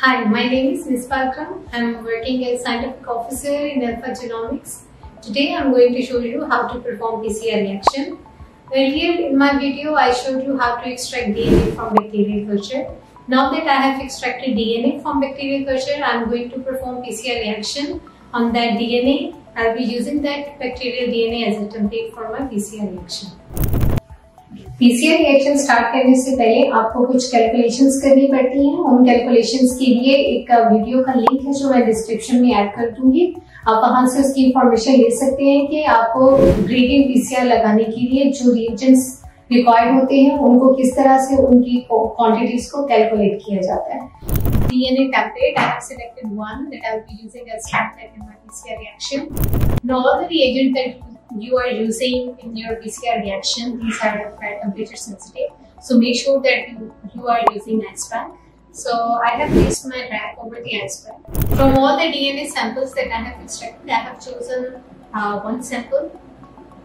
Hi, my name is Ms. Pakram. I'm working as scientific officer in Alpha Genomics. Today I'm going to show you how to perform PCR reaction. Earlier in my video I showed you how to extract DNA from bacterial culture. Now that I have extracted DNA from bacterial culture, I'm going to perform PCR reaction on that DNA. I'll be using that bacterial DNA as a template for my PCR reaction. PCR reaction start करने से पहले आपको कुछ calculations करनी पड़ती हैं। उन calculations के लिए एक वीडियो का लिंक है जो मैं डिस्क्रिप्शन में ऐड कर दूंगी। आप वहां से उसकी इंफॉर्मेशन ले सकते हैं कि आपको ग्रेडियंट पीसीआर लगाने के लिए जो रिएजेंट्स रिक्वायर्ड होते हैं उनको किस तरह से उनकी क्वांटिटीज को कैलकुलेट किया जाता है। DNA template, I have selected one that I will be using as template in my PCR reaction. Now all the reagents that you are using in your PCR reaction, these are temperature sensitive. So make sure that you are using ice pack. So I have placed my rack over the ice pack. From all the DNA samples that I have extracted, I have chosen one sample.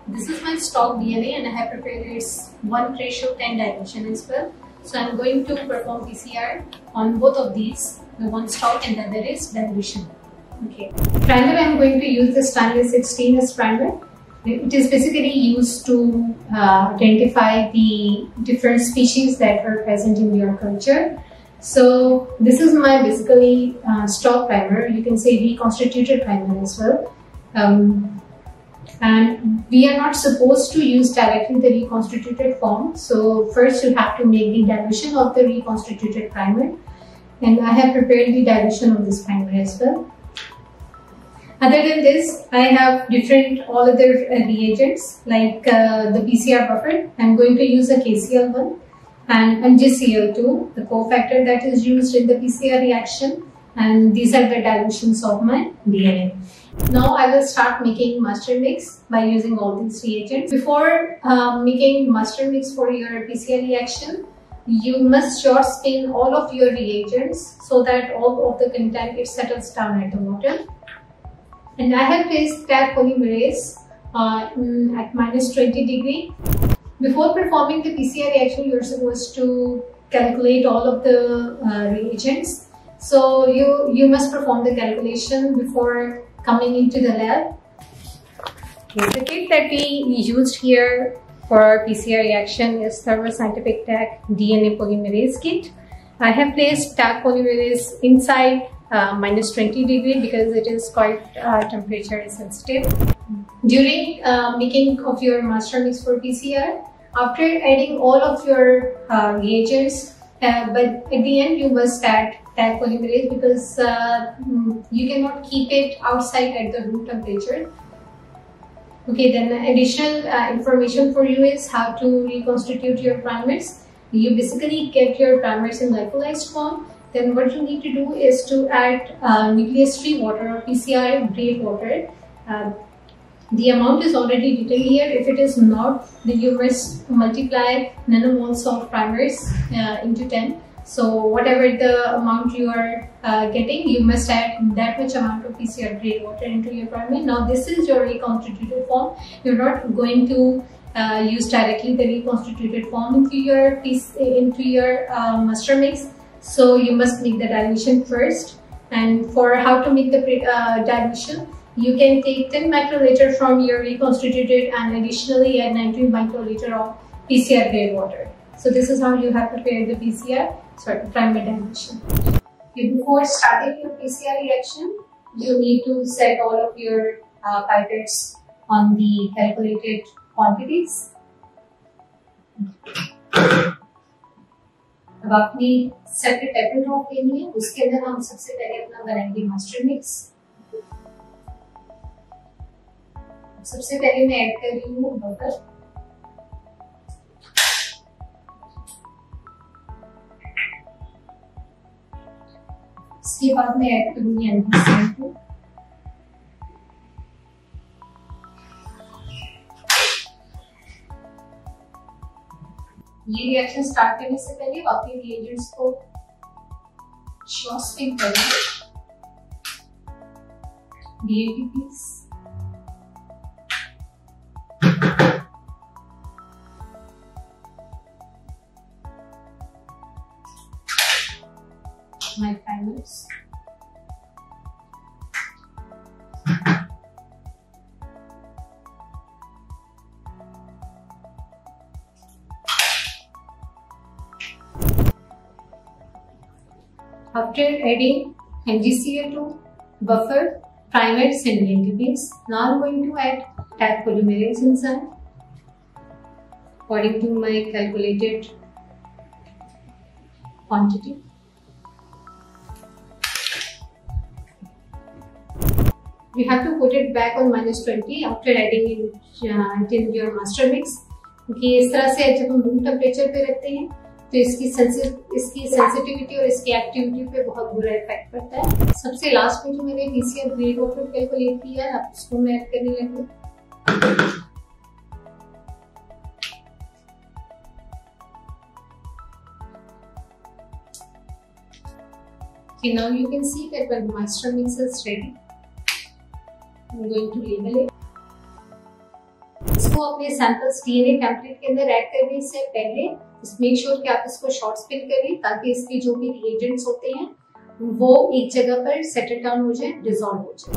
This is my stock DNA and I have prepared its 1:10 dilution as well. So I'm going to perform PCR on both of these, the one stock and the other is dilution. Okay. Primer, I'm going to use the stainless 16 as primer. It is basically used to identify the different species that are present in your culture. So this is my basically stock primer. You can say reconstituted primer as well. And we are not supposed to use directly the reconstituted form. So first you have to make the dilution of the reconstituted primer. And I have prepared the dilution of this primer as well. Other than this, I have all other reagents like the PCR buffer. I'm going to use a KCl1 and MgCl2, the cofactor that is used in the PCR reaction. And these are the dilutions of my DNA. Now I will start making master mix by using all these reagents. Before making master mix for your PCR reaction, you must short spin all of your reagents so that all of the content it settles down at the bottom. And I have placed Taq polymerase at -20 degree. Before performing the PCR reaction, you are supposed to calculate all of the reagents. So you must perform the calculation before coming into the lab. Okay, the kit that we used here for our PCR reaction is Thermo Scientific Taq DNA polymerase kit. I have placed Taq polymerase inside -20 degree because it is quite temperature sensitive. During making of your master mix for PCR, after adding all of your reagents, but at the end you must add Taq polymerase because you cannot keep it outside at the room temperature. Okay, then additional information for you is how to reconstitute your primers. You basically get your primers in lyophilized form. Then what you need to do is to add nucleus-free water or PCR grade water. The amount is already written here. If it is not, then you must multiply nanomoles of primers into 10. So whatever the amount you are getting, you must add that much amount of PCR grade water into your primer. Now this is your reconstituted form. You're not going to use directly the reconstituted form into your master mix. So you must make the dilution first. And for how to make the dilution, you can take 10 microliter from your reconstituted and additionally add 90 microliter of PCR grade water. So this is how you have prepared the primer dilution. Before starting your PCR reaction, you need to set all of your pipettes on the calculated quantities. अब अपनी separate table drop लेनी है, उसके अंदर हम सबसे पहले अपना बनाएंगे मास्टर मिक्स। सबसे पहले मैं ऐड कर रही हूँ बटर। इसके बाद मैं ऐड करूंगी MgCl2। ये रिएक्शन स्टार्ट करने से पहले बाकी रिएजेंट्स को शॉर्ट स्पिन करेंगे। DAP please. my primers. After adding MgCl2, buffer, primers and DNTPs, now I'm going to add Taq polymerase enzyme according to my calculated quantity. You have to put it back on -20 after adding in your master mix. क्योंकि इस तरह से जब हम room temperature पे रखते हैं तो इसकी सेंसिटिविटी और इसकी एक्टिविटी पे बहुत बुरा इफेक्ट पड़ता है। सबसे लास्ट में जो मैंने PCR ग्रेड वाटर कैलकुलेट किया है, आप उसको मैं ऐड करने लगी। Okay, now you can see that when master mix is ready, I'm going to label it. इसको अपने सैंपल्स DNA टेम्पलेट के अंदर ऐड करने से पहले मेक श्योर कि आप इसको शॉर्ट स्पिन करिए ताकि इसके जो भी रिएजेंट्स होते हैं वो एक जगह पर सेटल डाउन हो जाए, डिसॉल्व हो जाए।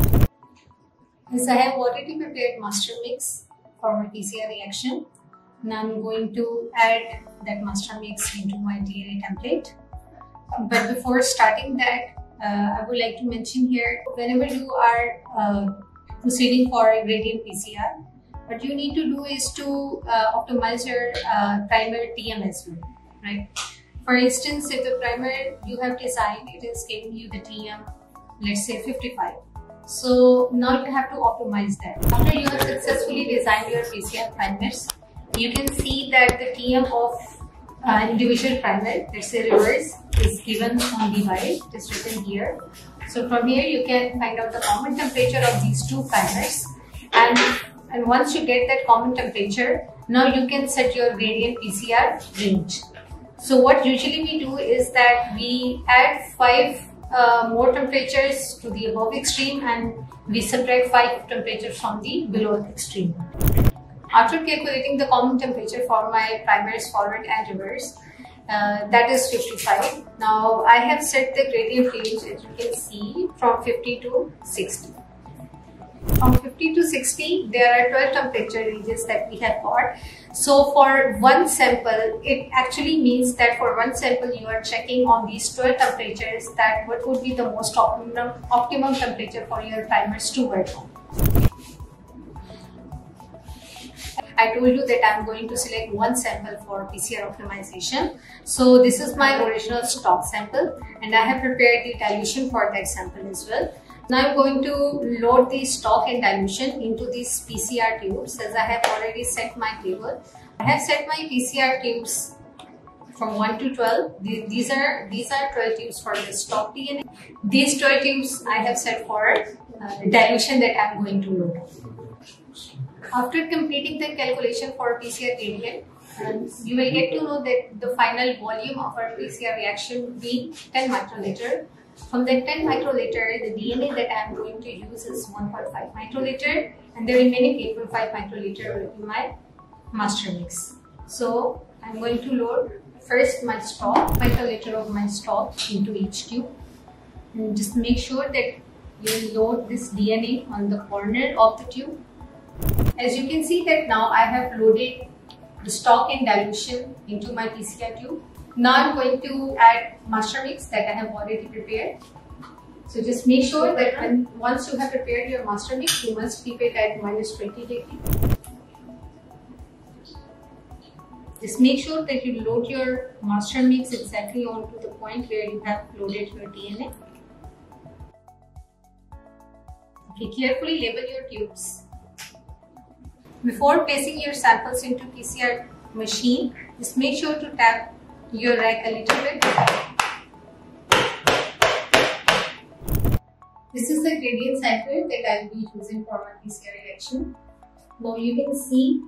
As I have already prepared master mix for my PCR reaction, now I'm going to add that master mix into my DNA template. But before starting that, I would like to mention here, whenever you are proceeding for a gradient PCR, what you need to do is to optimize your primer TM as well, right? For instance, if the primer you have designed, it is giving you the TM, let's say 55. So now you have to optimize that. After you have successfully designed your PCR primers, you can see that the TM of individual primer, let's say reverse, is given on the vial. It is written here. So from here you can find out the common temperature of these two primers, and once you get that common temperature, now you can set your gradient PCR range. So what usually we do is that we add 5 more temperatures to the above extreme and we subtract 5 temperatures from the below extreme. After calculating the common temperature for my primers forward and reverse, that is 55. Now I have set the gradient range, as you can see, from 50 to 60. From 50 to 60, there are 12 temperature ranges that we have got. So for one sample, it actually means that for one sample you are checking on these 12 temperatures that what would be the most optimum temperature for your primers to work on. I told you that I'm going to select one sample for PCR optimization. So this is my original stock sample and I have prepared the dilution for that sample as well. Now I'm going to load the stock and dilution into these PCR tubes, as I have already set my table. I have set my PCR tubes from 1 to 12. These are 12 tubes for the stock DNA. These 12 tubes I have set for the dilution that I'm going to load. After completing the calculation for PCR gradient, you will get to know that the final volume of our PCR reaction will be 10 microliter. From that 10 microliter, the DNA that I am going to use is 1.5 microliter and the remaining 8.5 microliter will be my master mix. So I am going to load first my stock, microliter of my stock into each tube, and just make sure that you load this DNA on the corner of the tube. As you can see that now I have loaded the stock and dilution into my PCR tube. Now I'm going to add master mix that I have already prepared. So just make sure that once you have prepared your master mix, you must keep it at -20 degrees. Just make sure that you load your master mix exactly onto the point where you have loaded your DNA. Okay, carefully label your tubes. Before placing your samples into PCR machine, just make sure to tap your rack a little bit. This is the gradient cycle that I will be using for my PCR reaction. Now you can see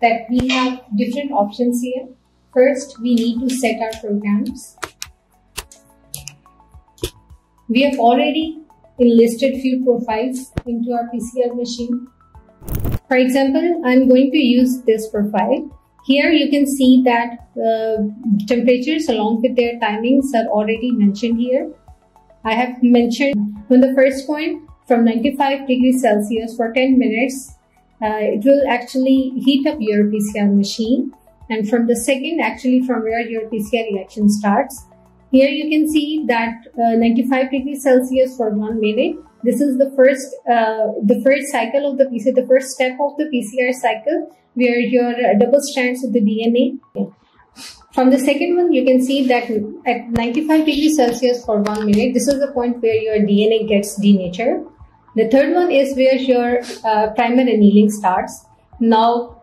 that we have different options here. First, we need to set our programs. We have already enlisted few profiles into our PCR machine. For example, I'm going to use this profile Here you can see that temperatures along with their timings are already mentioned here. I have mentioned on the first point from 95 degrees Celsius for 10 minutes, it will actually heat up your PCR machine. And from the second, actually from where your PCR reaction starts, here you can see that 95 degrees Celsius for 1 minute. This is the first cycle of the PCR, the first step of the PCR cycle, where your double strands of the DNA. From the second one, you can see that at 95 degrees Celsius for 1 minute, this is the point where your DNA gets denatured. The third one is where your primer annealing starts. Now,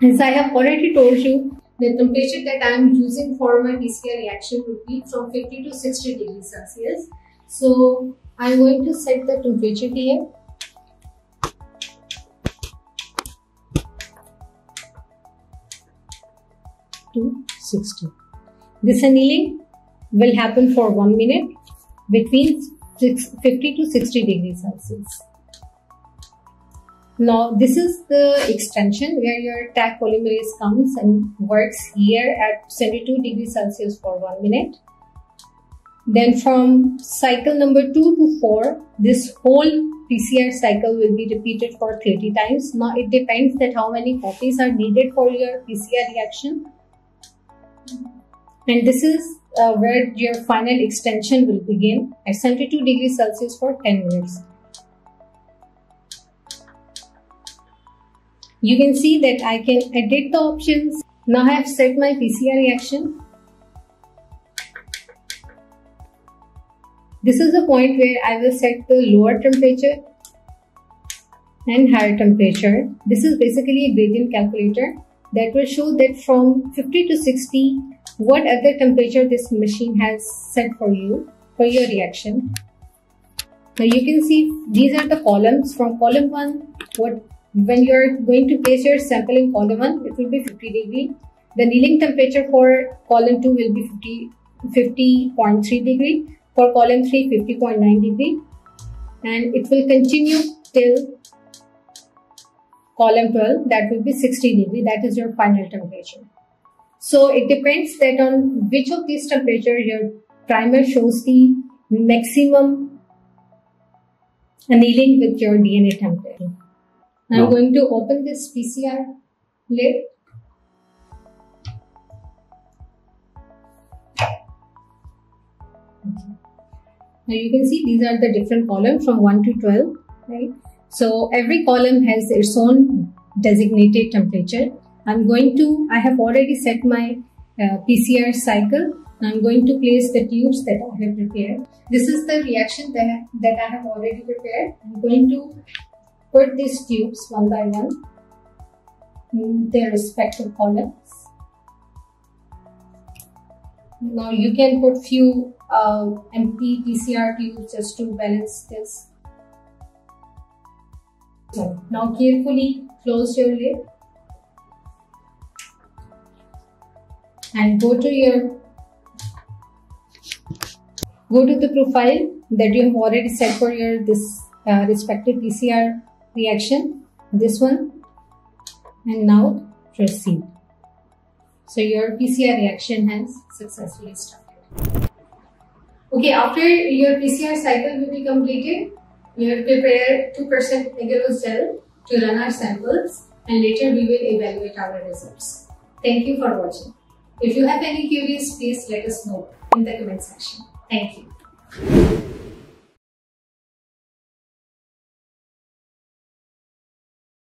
as I have already told you, the temperature that I am using for my PCR reaction would be from 50 to 60 degrees Celsius. So, I am going to set the temperature here. To 60. This annealing will happen for 1 minute between 50 to 60 degrees Celsius. Now, this is the extension where your Taq polymerase comes and works here at 72 degrees Celsius for 1 minute. Then from cycle number 2 to 4, this whole PCR cycle will be repeated for 30 times. Now, it depends that how many copies are needed for your PCR reaction. And this is where your final extension will begin at 72 degrees Celsius for 10 minutes. You can see that I can edit the options. Now I have set my PCR reaction. This is the point where I will set the lower temperature and higher temperature. This is basically a gradient calculator that will show that from 50 to 60, what other temperature this machine has set for you, for your reaction. Now you can see these are the columns. From column 1, when you are going to place your sample in column 1, it will be 50 degree. The annealing temperature for column 2 will be 50.3 degree. For column 3, 50.9 degree. And it will continue till column 12, that will be 60 degree. That is your final temperature. So it depends that on which of these temperature your primer shows the maximum annealing with your DNA temperature. I'm going to open this PCR lid. Now you can see these are the different columns from 1 to 12, right? So every column has its own designated temperature. I have already set my PCR cycle. I'm going to place the tubes that I have prepared. This is the reaction that I have already prepared. I'm going to put these tubes one by one in their respective columns. Now you can put few empty PCR tubes just to balance this. So now carefully close your lid and go to the profile that you have already set for your respective PCR reaction, this one, and now proceed. So your PCR reaction has successfully started. Okay, after your PCR cycle will be completed, you have prepared 2% agarose gel to run our samples, and later we will evaluate our results. Thank you for watching. If you have any queries, please let us know in the comment section. Thank you.